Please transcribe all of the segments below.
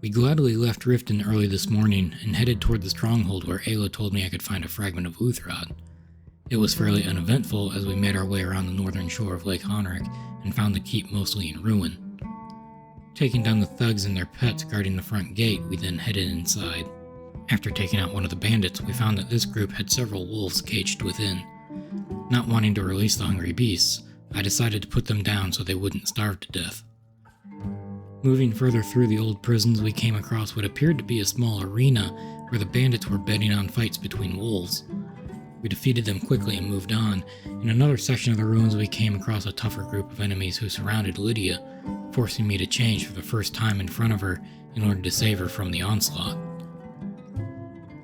We gladly left Riften early this morning and headed toward the stronghold where Ayla told me I could find a fragment of Uthrod. It was fairly uneventful as we made our way around the northern shore of Lake Honric and found the keep mostly in ruin. Taking down the thugs and their pets guarding the front gate, we then headed inside. After taking out one of the bandits, we found that this group had several wolves caged within. Not wanting to release the hungry beasts, I decided to put them down so they wouldn't starve to death. Moving further through the old prisons, we came across what appeared to be a small arena where the bandits were betting on fights between wolves. We defeated them quickly and moved on. In another section of the ruins, we came across a tougher group of enemies who surrounded Lydia, forcing me to change for the first time in front of her in order to save her from the onslaught.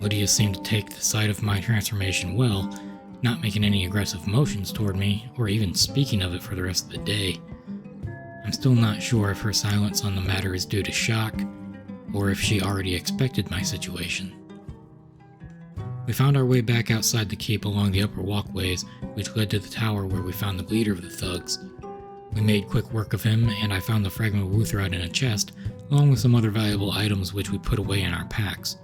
Lydia seemed to take the sight of my transformation well, not making any aggressive motions toward me, or even speaking of it for the rest of the day. I'm still not sure if her silence on the matter is due to shock, or if she already expected my situation. We found our way back outside the keep along the upper walkways, which led to the tower where we found the leader of the thugs. We made quick work of him, and I found the fragment of Uthrod in a chest, along with some other valuable items which we put away in our packs.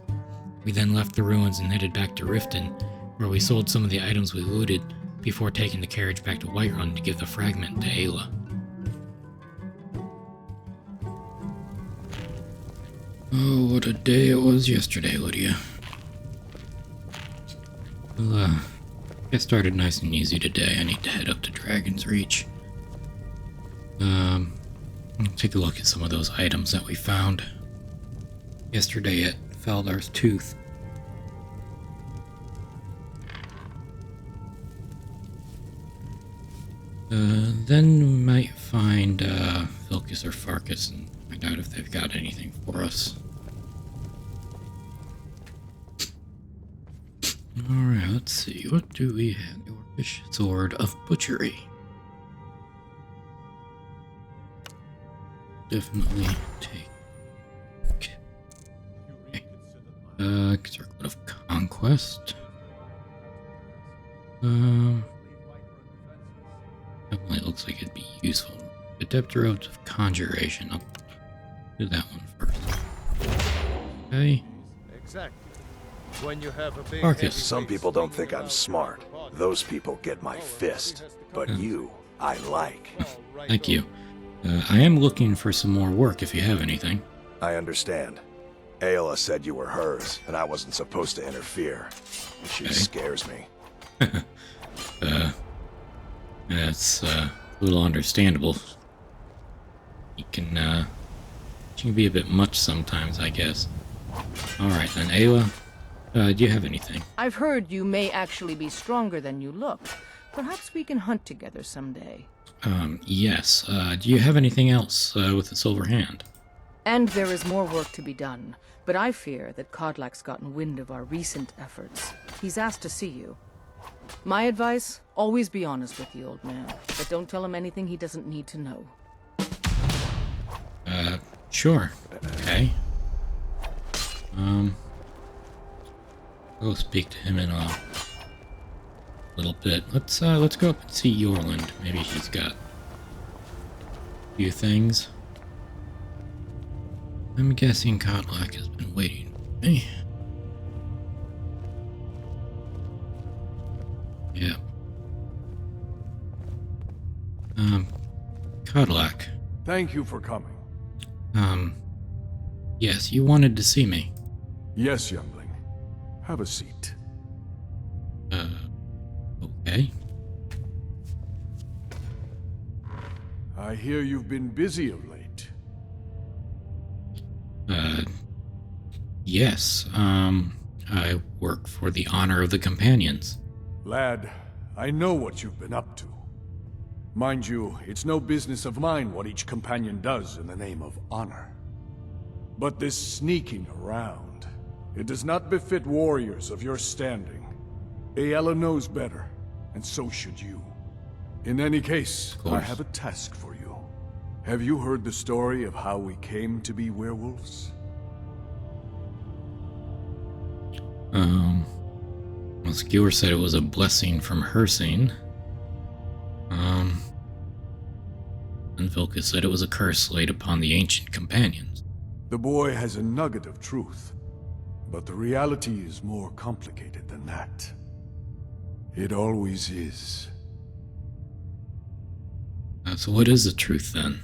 We then left the ruins and headed back to Riften, where we sold some of the items we looted, before taking the carriage back to Whiterun to give the fragment to Ayla. Oh, what a day it was yesterday, Lydia. Well, get started nice and easy today. I need to head up to Dragon's Reach. I'll take a look at some of those items that we found yesterday at Faldar's Tooth. Then we might find Vilcus or Farkas and find out if they've got anything for us. Alright, let's see. What do we have? The Orcish Sword of Butchery. Definitely take. Okay. Circlet of Conquest. Definitely looks like it'd be useful. Adepter of Conjuration. I'll do that one first. Okay. Exactly. When you have a big Farkas. Some people don't think I'm smart. Those people get my fist. But you, I like. Thank you. I am looking for some more work if you have anything. I understand. Ayla said you were hers, and I wasn't supposed to interfere. She scares me. That's a little understandable. She can be a bit much sometimes, I guess. Alright then, Ayla, do you have anything? I've heard you may actually be stronger than you look. Perhaps we can hunt together someday. Yes. Do you have anything else with a silver hand? And there is more work to be done, but I fear that Kodlak's gotten wind of our recent efforts. He's asked to see you. My advice, always be honest with the old man, but don't tell him anything he doesn't need to know. Sure. Okay. I'll go speak to him in a little bit. Let's go up and see Yorland. Maybe he's got a few things. I'm guessing Kodlak has been waiting for me. Yeah. Kodlak. Thank you for coming. Yes, you wanted to see me. Yes, youngling. Have a seat. Okay. I hear you've been busy of late. Yes, I work for the honor of the Companions. Lad, I know what you've been up to. Mind you, it's no business of mine what each companion does in the name of honor. But this sneaking around, it does not befit warriors of your standing. Ayla knows better, and so should you. In any case, I have a task for you. Have you heard the story of how we came to be werewolves? Well, Skewer said it was a blessing from Hersing. And Vilcus said it was a curse laid upon the ancient companions. The boy has a nugget of truth, but the reality is more complicated than that. It always is. So what is the truth then?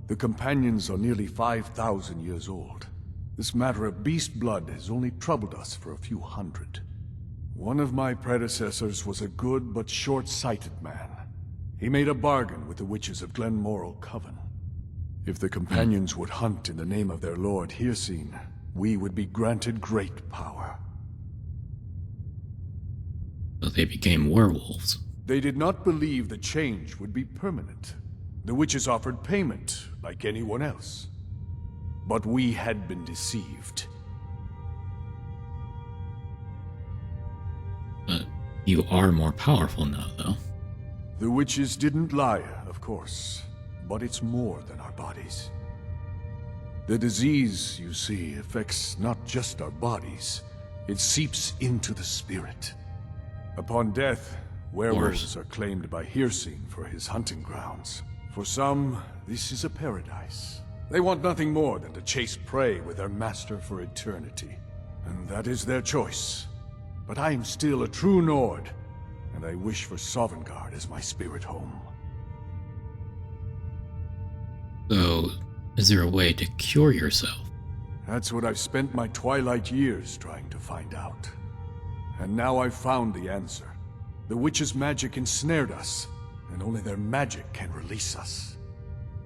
The companions are nearly 5,000 years old. This matter of beast blood has only troubled us for a few hundred. One of my predecessors was a good but short-sighted man. He made a bargain with the witches of Glenmoral Coven. If the companions would hunt in the name of their lord Hircine, we would be granted great power. So they became werewolves. They did not believe the change would be permanent. The witches offered payment, like anyone else. But we had been deceived. But you are more powerful now, though. The witches didn't lie, of course. But it's more than our bodies. The disease, you see, affects not just our bodies. It seeps into the spirit. Upon death, werewolves are claimed by Hircine for his hunting grounds. For some, this is a paradise. They want nothing more than to chase prey with their master for eternity. And that is their choice. But I am still a true Nord, and I wish for Sovngarde as my spirit home. So, is there a way to cure yourself? That's what I've spent my twilight years trying to find out. And now I've found the answer. The witches' magic ensnared us, and only their magic can release us.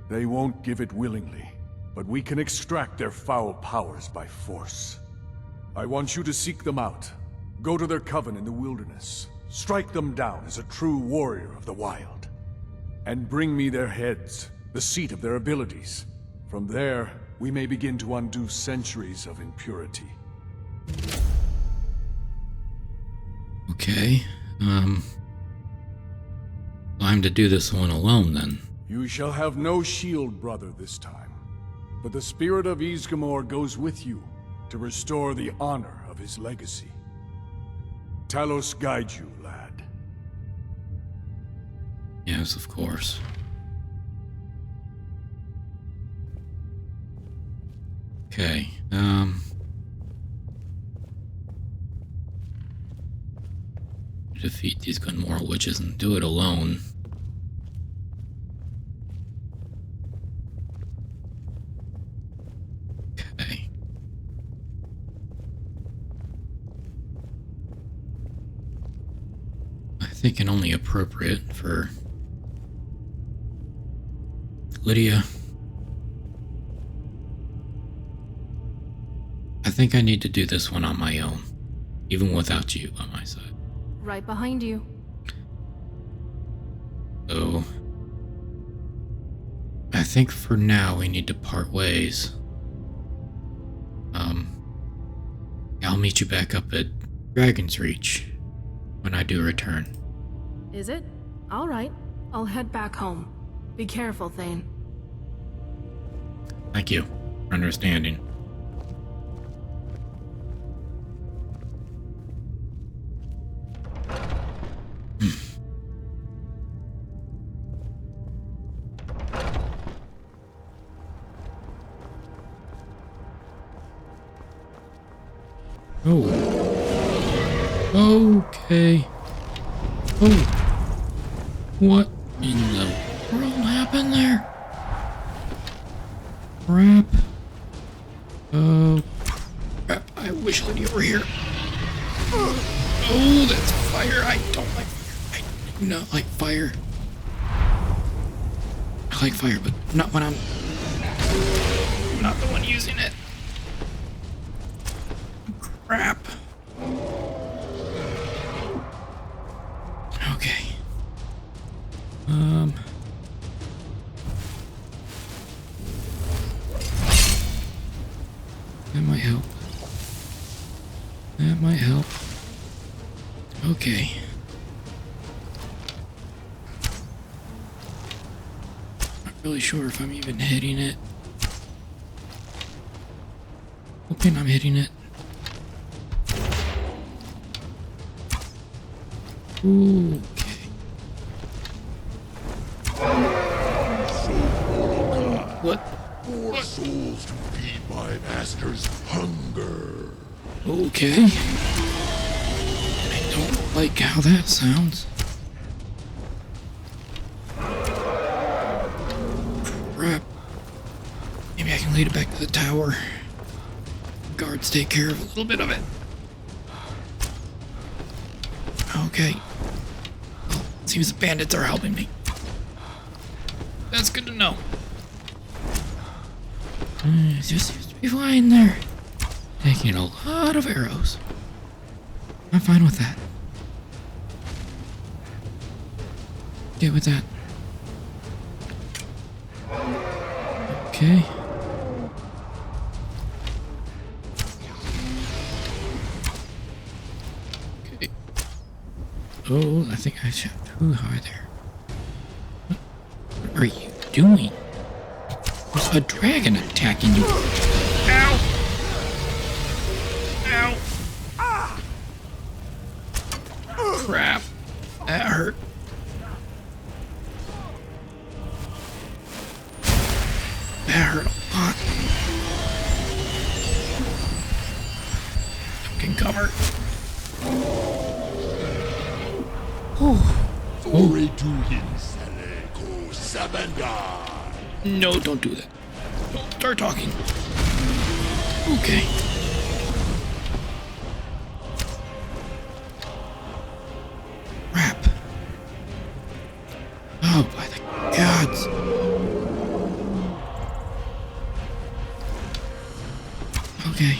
They won't give it willingly, but we can extract their foul powers by force. I want you to seek them out. Go to their coven in the wilderness. Strike them down as a true warrior of the wild. And bring me their heads, the seat of their abilities. From there, we may begin to undo centuries of impurity. Okay, I'm to do this one alone then. You shall have no shield, brother, this time. But the spirit of Ysgramor goes with you to restore the honor of his legacy. Talos guide you, lad. Yes, of course. Okay, defeat these Glenmoral witches and do it alone. Okay. I think an only appropriate for Lydia. I think I need to do this one on my own, even without you on my side. Right behind you. So, I think for now we need to part ways. I'll meet you back up at Dragon's Reach when I do return. Is it? All right. I'll head back home. Be careful, Thane. Thank you for understanding. Oh. Okay. Oh. What in the world happened there? Crap. Oh. Crap. I wish Lydia were here. Oh, that's fire. I don't like fire. I do not like fire. I like fire, but not when I'm not the one using it. Crap. Okay. That might help. That might help. Okay. Not really sure if I'm even hitting it. Hoping I'm hitting it. Okay. What? More souls to feed my master's hunger. Okay. I don't like how that sounds. Crap. Maybe I can lead it back to the tower. Guards take care of a little bit of it. Okay. Well, seems the bandits are helping me. That's good to know. It just seems to be flying there. Taking a lot of arrows. I'm fine with that. Get with that. Okay. Okay. Oh, I think I shot too high there. What are you doing? There's a dragon attacking you. Ow! Ow! Crap. That hurt. That hurt a lot. Can cover. No, don't do that. Don't start talking. Okay. Crap. Oh, by the gods. Okay.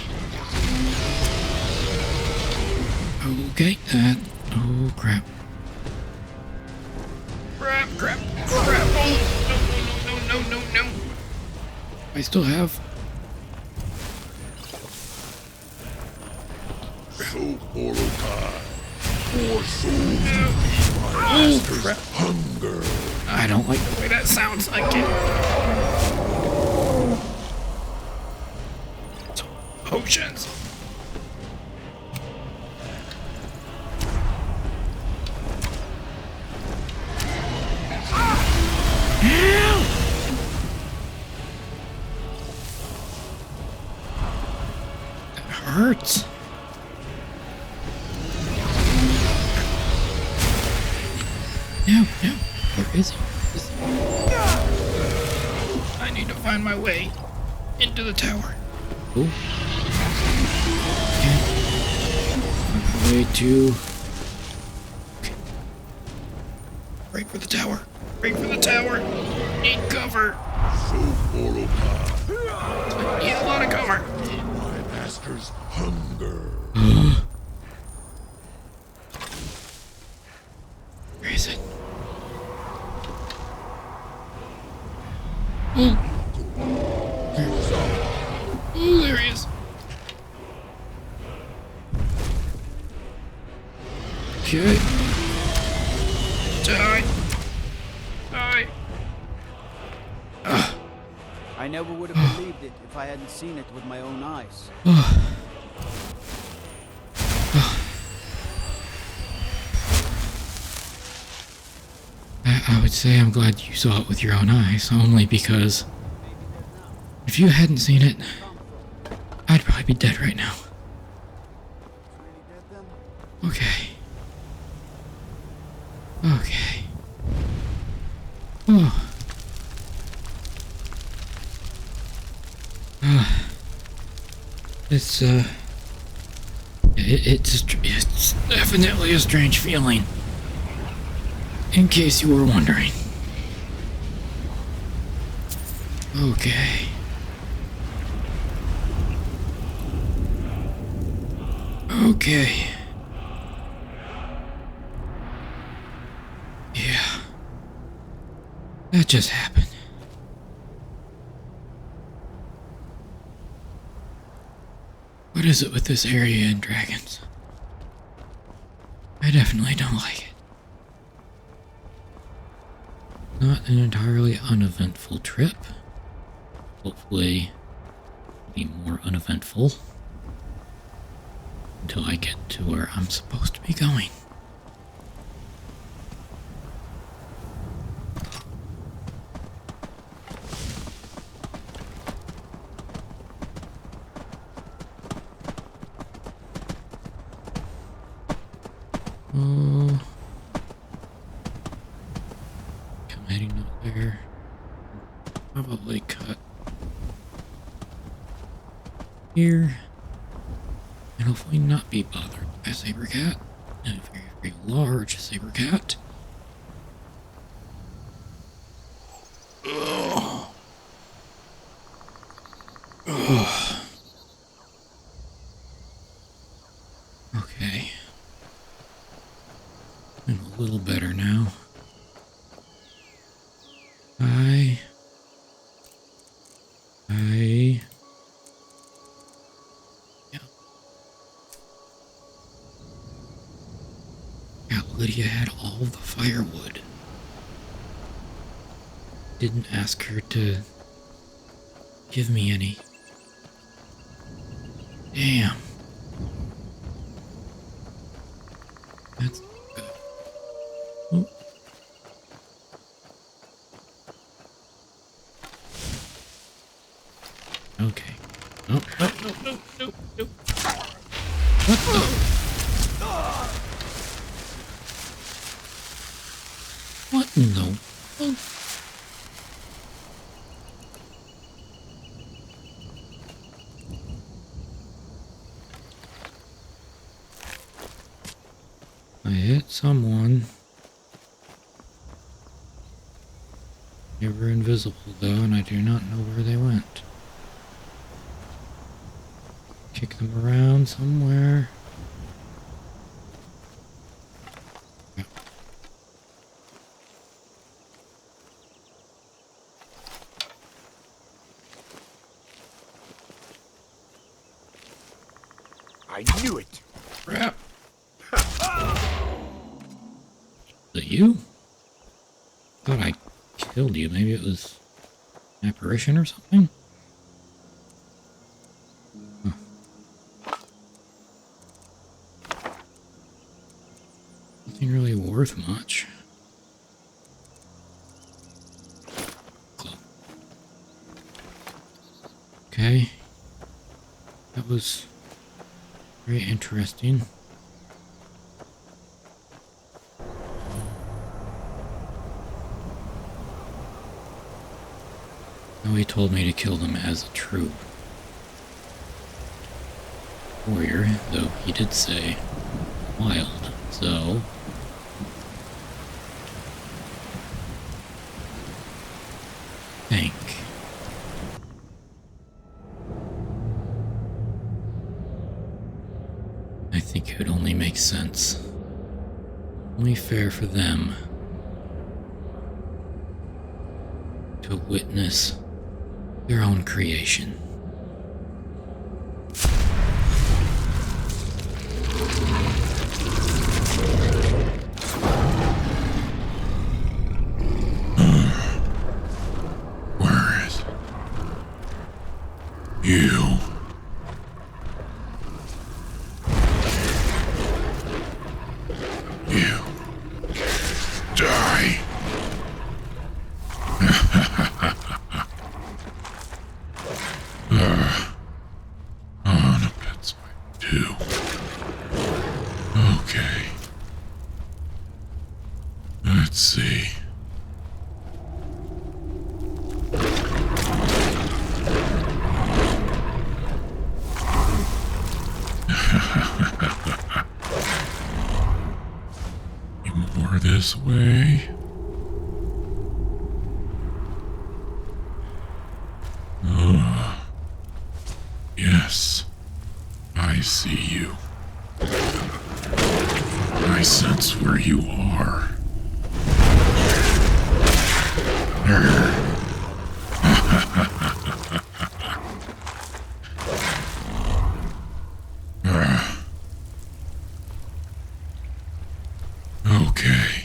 Okay, oh crap. Crap. Oh, no. I still have. Oh, crap. Hunger. I don't like the way that sounds. I can't. Potions. Ow! That hurts. No. Where is he? I need to find my way into the tower. Oh. Okay. Way to. Okay. Break for the tower. Need cover. Need a lot of cover. My master's hunger. Where is it? Oh, there he is. Okay. Die. I never would have believed it if I hadn't seen it with my own eyes. I would say I'm glad you saw it with your own eyes, only because if you hadn't seen it, I'd probably be dead right now. Okay. Oh. It's definitely a strange feeling. In case you were wondering. Okay. Yeah. That just happened. What is it with this area and dragons? I definitely don't like it. Not an entirely uneventful trip. Hopefully, it'll be more uneventful until I get to where I'm supposed to be going. Oh. Come heading up there. Probably cut here. And hopefully not be bothered by a saber cat. And a very, very large saber cat. Ugh. Ugh. Okay. I'm a little better now. Yeah, Lydia had all the firewood. Didn't ask her to give me any. Damn. That's good. Oh. Okay. No, no, no, no, no, no. What the? What in the world? I hit someone. They were invisible though, and I do not know where they went. Kick them around somewhere. Yeah. I knew it. Crap. Is it you? Thought I killed you. Maybe it was an apparition or something? Huh. Nothing really worth much. Club. Okay. That was very interesting. No, he told me to kill them as a true warrior, though he did say wild, so I think it would only make sense, only fair for them to witness their own creation. Where is you? You die. On a pet side too. Okay. Let's see. More this way. Yes, I see you. I sense where you are. Okay.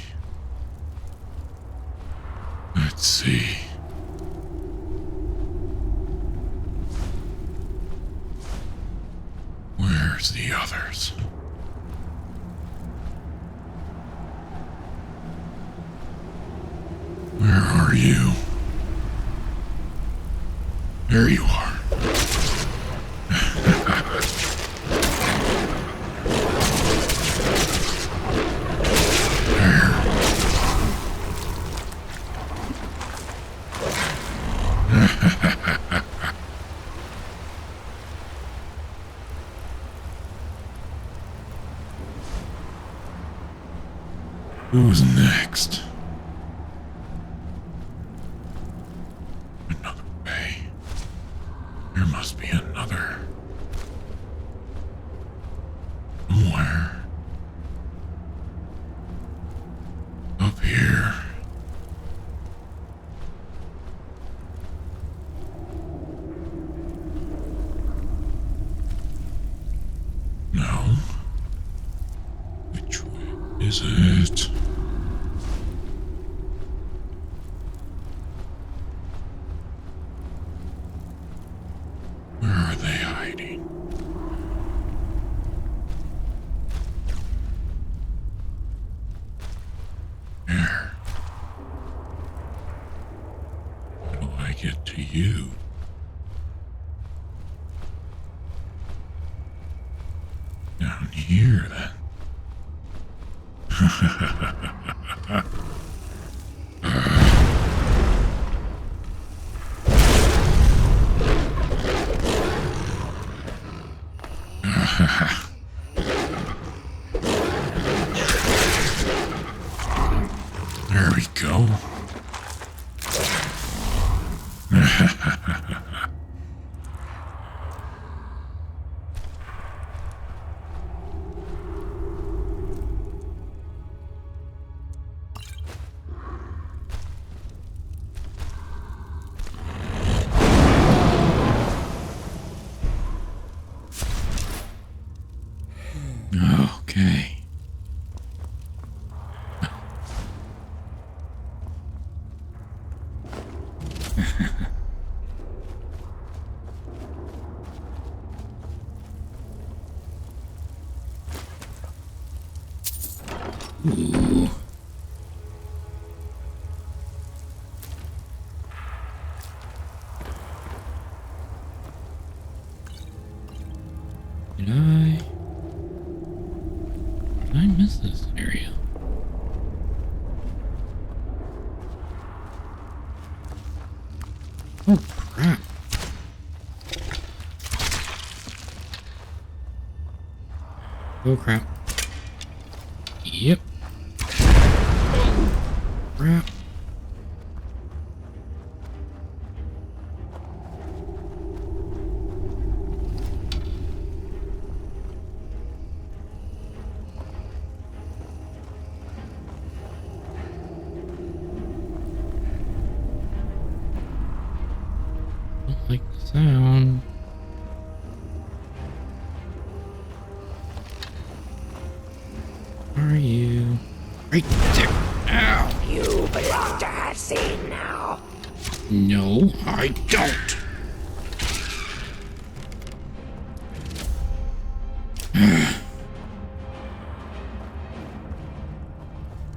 Let's see. Where's the others? Where are you? There you are. Who's next? Another way. There must be another. Somewhere. Up here. No. Which way is it? Where are they hiding? Where? How do I get to you? Down here, then. There we go. Okay. Ooh. Did I miss this area? Oh, crap. Oh, crap. Yep. Crap. Don't like the sound. Where are you? Right there. Ow. You belong to her scene now. No, I don't.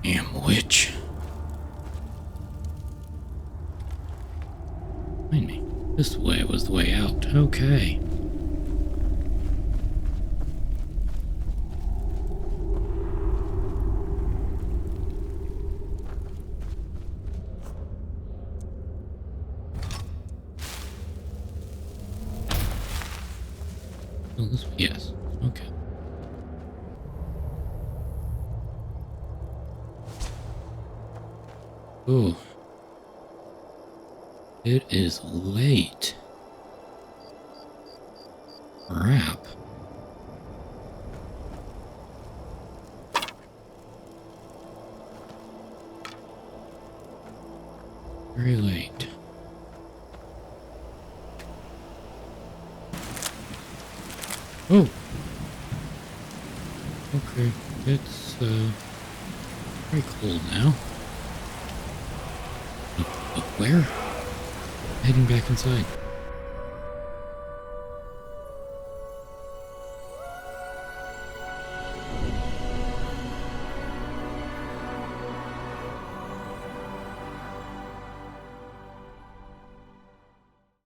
Damn witch. Find me. This way was the way out. Okay. Oh, this way. Yes. Okay. Oh. It is late. Crap. Very late. Oh. Okay. It's very cold now. But where? Heading back inside.